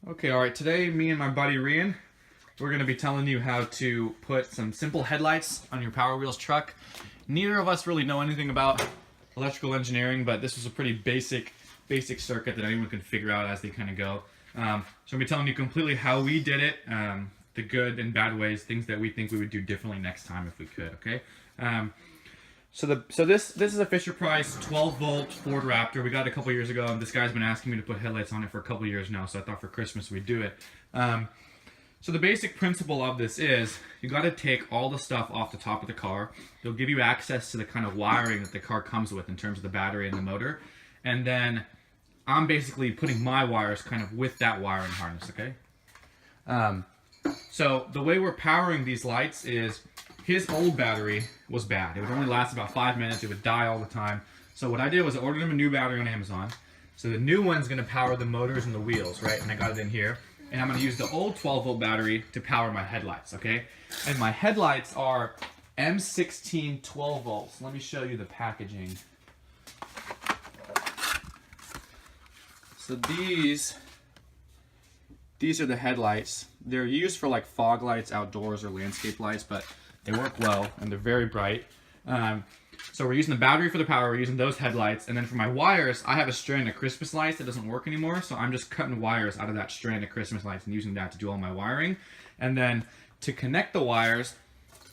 Okay, alright, today me and my buddy Rian, we're going to be telling you how to put some simple headlights on your Power Wheels truck. Neither of us really know anything about electrical engineering, but this was a pretty basic circuit that anyone can figure out as they kind of go. So I'm going to be telling you completely how we did it, the good and bad ways, things that we think we would do differently next time if we could, okay? So this is a Fisher-Price 12-volt Ford Raptor. We got it a couple years ago, and this guy's been asking me to put headlights on it for a couple years now, so I thought for Christmas we'd do it. So the basic principle of this is you got to take all the stuff off the top of the car. It'll give you access to the kind of wiring that the car comes with in terms of the battery and the motor. And then I'm basically putting my wires kind of with that wiring harness, okay? So the way we're powering these lights is his old battery was bad. It would only last about 5 minutes. It would die all the time. So what I did was I ordered him a new battery on Amazon. So the new one's going to power the motors and the wheels, right? And I got it in here. And I'm going to use the old 12-volt battery to power my headlights, okay? And my headlights are M16 12 volts. Let me show you the packaging. So these are the headlights. They're used for like fog lights outdoors or landscape lights, but they work well and they're very bright. So we're using the battery for the power, we're using those headlights, and then for my wires, I have a strand of Christmas lights that doesn't work anymore, so I'm just cutting wires out of that strand of Christmas lights and using that to do all my wiring. And then to connect the wires,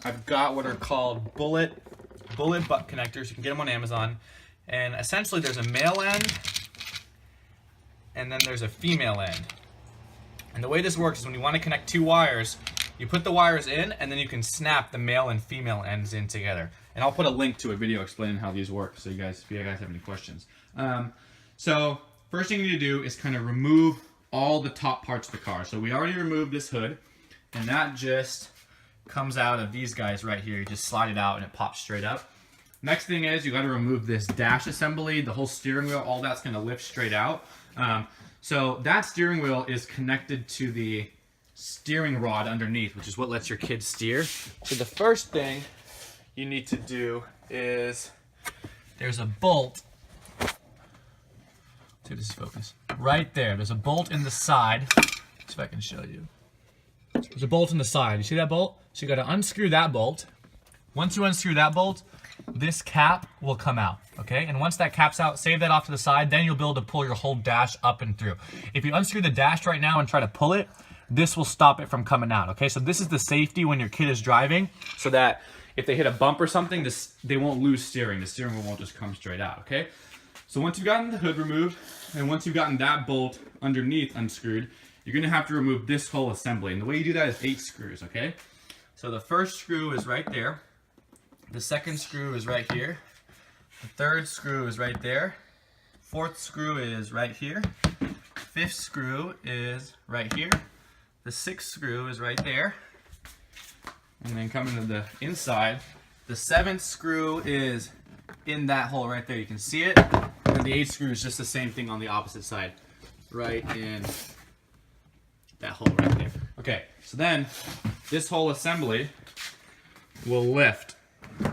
I've got what are called bullet butt connectors. You can get them on Amazon. And essentially there's a male end and then there's a female end. And the way this works is when you want to connect two wires, you put the wires in and then you can snap the male and female ends in together. And I'll put a link to a video explaining how these work so if you guys have any questions. So first thing you need to do is kind of remove all the top parts of the car. So we already removed this hood, and that just comes out of these guys right here. You just slide it out and it pops straight up. Next thing is you got to remove this dash assembly, the whole steering wheel, all that's going to lift straight out. So that steering wheel is connected to the steering rod underneath, which is what lets your kids steer. So the first thing you need to do is there's a bolt. See, this is focus. Right there. There's a bolt in the side. Let's see if I can show you. There's a bolt in the side. You see that bolt? So you got to unscrew that bolt. Once you unscrew that bolt, this cap will come out, okay? And once that cap's out, save that off to the side, then you'll be able to pull your whole dash up and through. If you unscrew the dash right now and try to pull it, this will stop it from coming out, okay? So this is the safety when your kid is driving, so that if they hit a bump or something, they won't lose steering. The steering wheel won't just come straight out, okay? So once you've gotten the hood removed, and once you've gotten that bolt underneath unscrewed, you're gonna have to remove this whole assembly. And the way you do that is 8 screws, okay? So the first screw is right there. The second screw is right here. The third screw is right there. Fourth screw is right here. Fifth screw is right here. The sixth screw is right there. And then coming to the inside, the 7th screw is in that hole right there. You can see it. And the 8th screw is just the same thing on the opposite side, right in that hole right there. Okay, so then this whole assembly will lift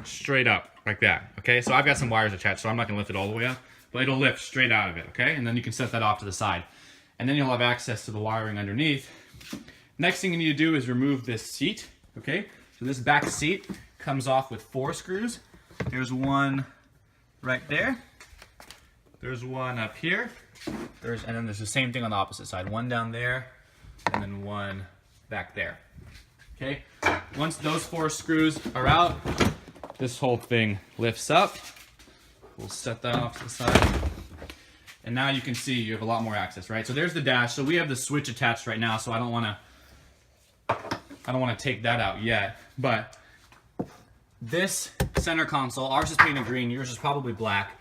straight up like that. Okay, so I've got some wires attached, so I'm not gonna lift it all the way up, but it'll lift straight out of it. Okay, and then you can set that off to the side, and then you'll have access to the wiring underneath. Next thing you need to do is remove this seat. Okay, so this back seat comes off with 4 screws. There's one right there. There's one up here. And then there's the same thing on the opposite side. One down there, and then one back there. Okay, once those 4 screws are out, this whole thing lifts up. We'll set that off to the side. And now you can see you have a lot more access, right? So there's the dash. So we have the switch attached right now, so I don't want to take that out yet. But this center console, ours is painted green, yours is probably black.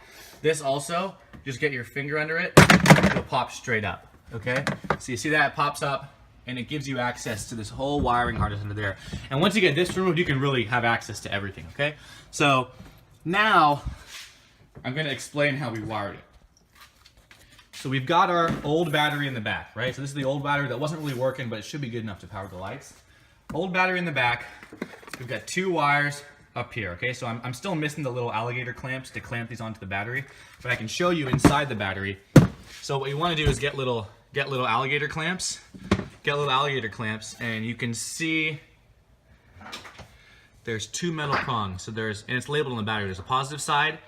This also, just get your finger under it, it'll pop straight up, okay? So you see that, it pops up, and it gives you access to this whole wiring harness under there. And once you get this removed, you can really have access to everything, okay? So now, I'm gonna explain how we wired it. So we've got our old battery in the back, right? So this is the old battery that wasn't really working, but it should be good enough to power the lights. Old battery in the back. We've got 2 wires up here, okay? So I'm still missing the little alligator clamps to clamp these onto the battery, but I can show you inside the battery. So what you want to do is get little get little alligator clamps. And you can see there's 2 metal prongs. So and it's labeled on the battery. There's a positive side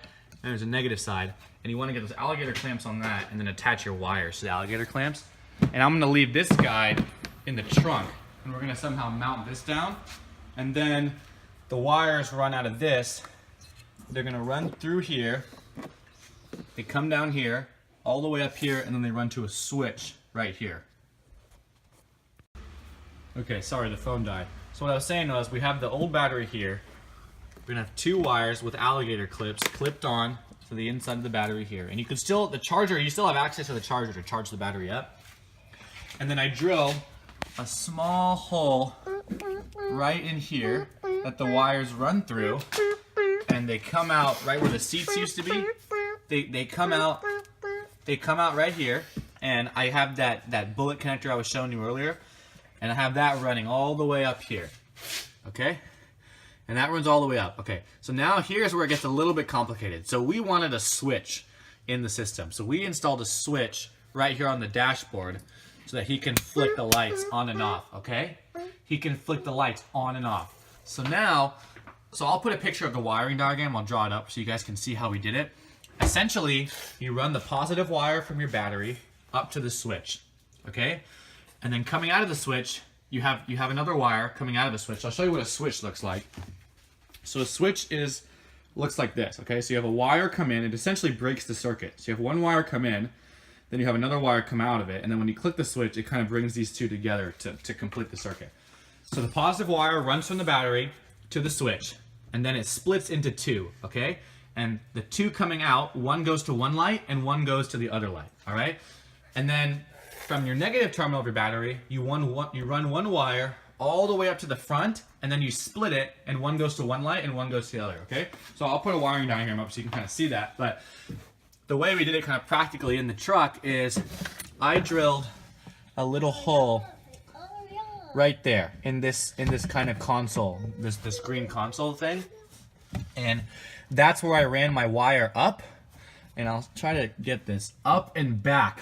and there's a negative side. And you want to get those alligator clamps on that and then attach your wires to the alligator clamps. And I'm gonna leave this guide in the trunk, and we're gonna somehow mount this down. And then the wires run out of this. They're gonna run through here. They come down here, all the way up here, and then they run to a switch right here. Okay, sorry, the phone died. So what I was saying was, we have the old battery here. We're gonna have 2 wires with alligator clips clipped on to the inside of the battery here. And you can still, you still have access to the charger to charge the battery up. And then I drill a small hole right in here that the wires run through, and they come out right where the seats used to be. They come out right here, and I have that bullet connector I was showing you earlier, and I have that running all the way up here. Okay? And that runs all the way up. Okay, so now here's where it gets a little bit complicated. So we wanted a switch in the system. So we installed a switch right here on the dashboard so that he can flick the lights on and off, okay? He can flick the lights on and off. So now, I'll put a picture of the wiring diagram. I'll draw it up so you guys can see how we did it. Essentially, you run the positive wire from your battery up to the switch, okay? And then coming out of the switch, you have another wire coming out of the switch. I'll show you what a switch looks like. So a switch looks like this, okay? So you have a wire come in, it essentially breaks the circuit. So you have one wire come in, then you have another wire come out of it, and then when you click the switch, it kind of brings these 2 together to complete the circuit. So the positive wire runs from the battery to the switch, and then it splits into 2, okay? And the 2 coming out, one goes to one light and one goes to the other light, all right? And then from your negative terminal of your battery, you run one wire all the way up to the front, and then you split it, and one goes to one light and one goes to the other, okay? So I'll put a wiring diagram up so you can kind of see that, but the way we did it kind of practically in the truck is I drilled a little hole right there in this kind of console, this green console thing, and that's where I ran my wire up, and I'll try to get this up and back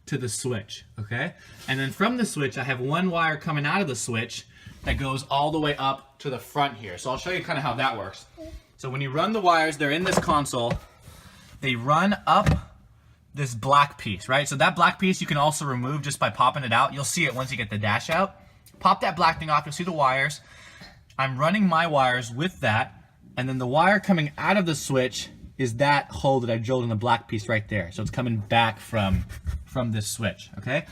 to the switch, okay? And then from the switch, I have one wire coming out of the switch that goes all the way up to the front here. So I'll show you kind of how that works. So when you run the wires, they're in this console, they run up this black piece, right? So that black piece you can also remove just by popping it out. You'll see it once you get the dash out. Pop that black thing off, you'll see the wires. I'm running my wires with that, and then the wire coming out of the switch is that hole that I drilled in the black piece right there. So it's coming back from this switch, okay?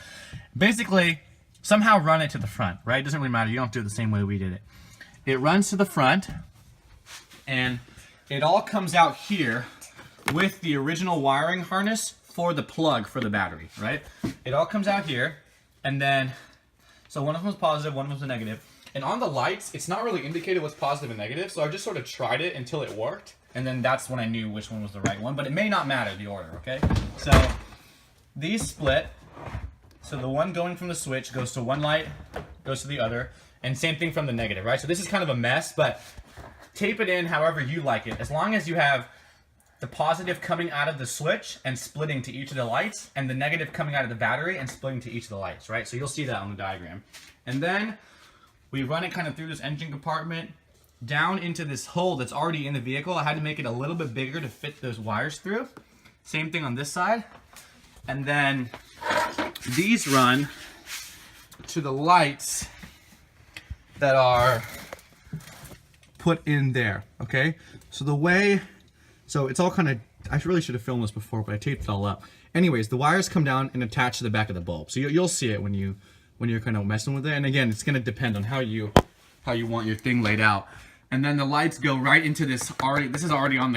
Basically, somehow run it to the front, right? It doesn't really matter, you don't do it the same way we did it. It runs to the front, and it all comes out here with the original wiring harness for the plug for the battery, right? It all comes out here, and then, so one of them was positive, one of them was a negative. And on the lights, it's not really indicated what's positive and negative, so I just sort of tried it until it worked, and then that's when I knew which one was the right one, but it may not matter, the order, okay? So, these split, so the one going from the switch goes to one light, goes to the other, and same thing from the negative, right? So this is kind of a mess, but tape it in however you like it, as long as you have the positive coming out of the switch and splitting to each of the lights, and the negative coming out of the battery and splitting to each of the lights, right? So you'll see that on the diagram. And then we run it kind of through this engine compartment down into this hole that's already in the vehicle. I had to make it a little bit bigger to fit those wires through. Same thing on this side. And then these run to the lights that are put in there, okay? So it's all kind of, I really should have filmed this before, but I taped it all up. Anyways, the wires come down and attach to the back of the bulb. So you'll see it when you're kind of messing with it. And again, it's going to depend on how you want your thing laid out. And then the lights go right into this is already on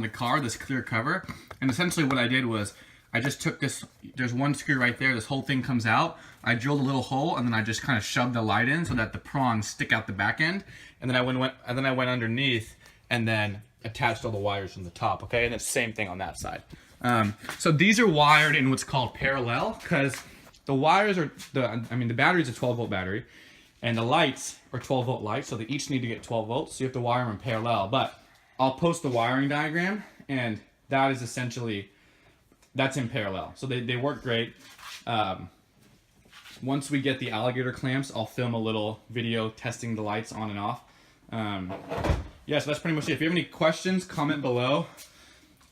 the car, this clear cover. And essentially what I did was I just took this, there's one screw right there, this whole thing comes out. I drilled a little hole, and then I just kind of shoved the light in so that the prongs stick out the back end. And then I went underneath and then attached all the wires from the top, okay? And it's the same thing on that side. So these are wired in what's called parallel, because the wires are, the battery's a 12-volt battery, and the lights are 12-volt lights, so they each need to get 12 volts, so you have to wire them in parallel. But I'll post the wiring diagram, and that is essentially, that's in parallel. So they work great. once we get the alligator clamps, I'll film a little video testing the lights on and off. Yeah, so that's pretty much it. If you have any questions, comment below.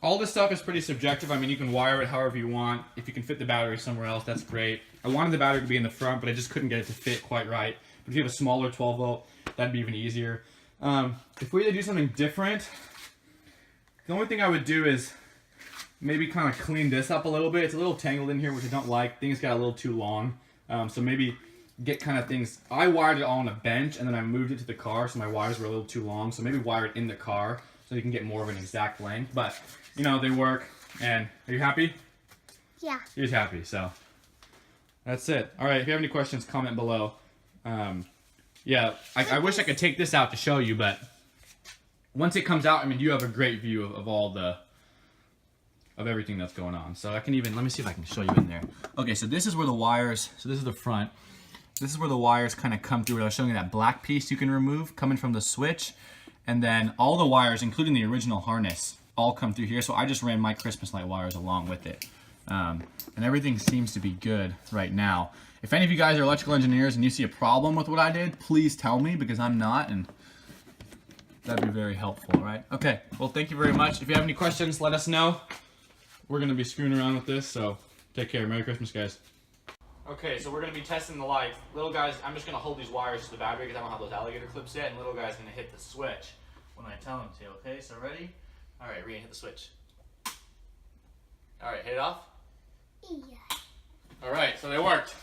All this stuff is pretty subjective. I mean, you can wire it however you want. If you can fit the battery somewhere else, that's great. I wanted the battery to be in the front, but I just couldn't get it to fit quite right. But if you have a smaller 12 volt, that'd be even easier. If we had to do something different, the only thing I would do is maybe kind of clean this up a little bit. It's a little tangled in here, which I don't like. Things got a little too long. So maybe get kind of things. I wired it all on a bench, and then I moved it to the car, so my wires were a little too long. So maybe wire it in the car so you can get more of an exact length. But, you know, they work. And are you happy? Yeah. He's happy, so that's it. All right, if you have any questions, comment below. Yeah, I wish I could take this out to show you, but once it comes out, I mean, you have a great view of all the, of everything that's going on. So I can even, let me see if I can show you in there. Okay, so this is where the wires, so this is the front. This is where the wires kind of come through. I was showing you that black piece you can remove coming from the switch. And then all the wires, including the original harness, all come through here. So I just ran my Christmas light wires along with it. And everything seems to be good right now. If any of you guys are electrical engineers and you see a problem with what I did, please tell me, because I'm not, and that'd be very helpful, right? Okay, well, thank you very much. If you have any questions, let us know. We're going to be screwing around with this, so take care. Merry Christmas, guys. Okay, so we're going to be testing the lights. Little guys, I'm just going to hold these wires to the battery because I don't have those alligator clips yet, and little guy's going to hit the switch when I tell him to, okay? So ready? All right, Rian, hit the switch. All right, hit it off? Yeah. All right, so they worked.